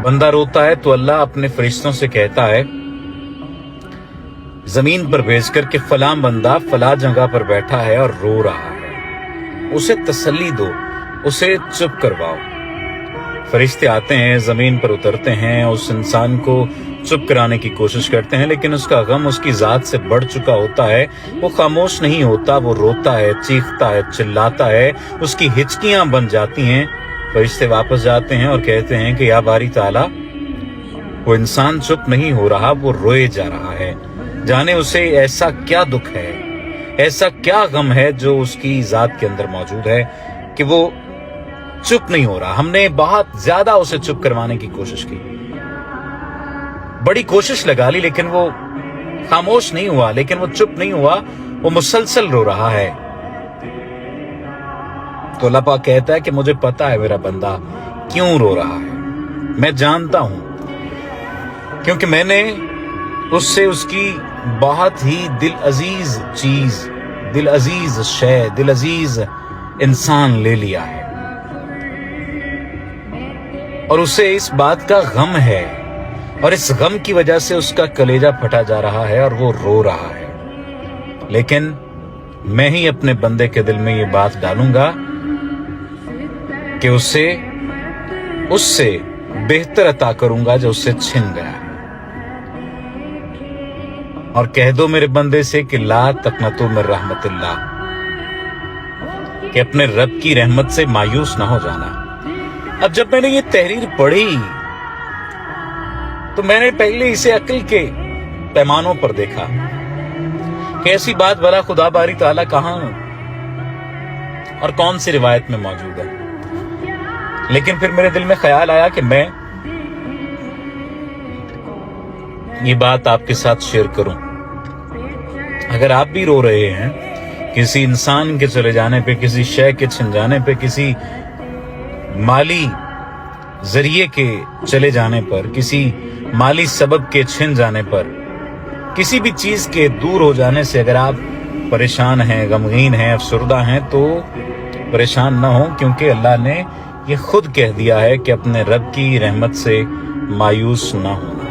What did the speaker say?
बंदा रोता है तो अल्लाह अपने फरिश्तों से कहता है जमीन पर भेजकर कि फला बंदा फला जगह पर बैठा है और रो रहा है, उसे तसल्ली दो, उसे चुप करवाओ। फरिश्ते आते हैं, जमीन पर उतरते हैं, उस इंसान को चुप कराने की कोशिश करते हैं, लेकिन उसका गम उसकी जात से बढ़ चुका होता है। वो खामोश नहीं होता, वो रोता है, चीखता है, चिल्लाता है, उसकी हिचकियां बन जाती हैं। फरिश्ते वापस जाते हैं और कहते हैं कि या बारी ताला, वो इंसान चुप नहीं हो रहा, वो रोए जा रहा है। जाने उसे ऐसा क्या दुख है, ऐसा क्या गम है जो उसकी जात के अंदर मौजूद है कि वो चुप नहीं हो रहा। हमने बहुत ज्यादा उसे चुप करवाने की कोशिश की, बड़ी कोशिश लगा ली, लेकिन वो खामोश नहीं हुआ, लेकिन वो चुप नहीं हुआ, वो मुसलसल रो रहा है। तो अल्लाह पाक कहता है कि मुझे पता है मेरा बंदा क्यों रो रहा है, मैं जानता हूं, क्योंकि मैंने उससे उसकी बहुत ही दिल अजीज चीज, दिल अजीज शय, दिल अजीज इंसान ले लिया है, और उसे इस बात का गम है, और इस गम की वजह से उसका कलेजा फटा जा रहा है और वो रो रहा है। लेकिन मैं ही अपने बंदे के दिल में ये बात डालूंगा कि उससे बेहतर अता करूंगा जो उससे छिन गया है। और कह दो मेरे बंदे से कि ला तकनतु मिन रहमतिल्लाह, कि अपने रब की रहमत से मायूस ना हो जाना। अब जब मैंने ये तहरीर पढ़ी तो मैंने पहले इसे अक्ल के पैमानों पर देखा कि ऐसी बात भला खुदा बारी ताला कहां और कौन सी रिवायत में मौजूद है। लेकिन फिर मेरे दिल में ख्याल आया कि मैं ये बात आपके साथ शेयर करूं। अगर आप भी रो रहे हैं किसी इंसान के चले जाने पे, किसी शय के छिन जाने पे, किसी माली जरिए के चले जाने पर, किसी माली सबब के छिन जाने पर, किसी भी चीज के दूर हो जाने से अगर आप परेशान हैं, गमगीन हैं, अफसरदा हैं, तो परेशान ना हो, क्योंकि अल्लाह ने ये खुद कह दिया है कि अपने रब की रहमत से मायूस ना होना।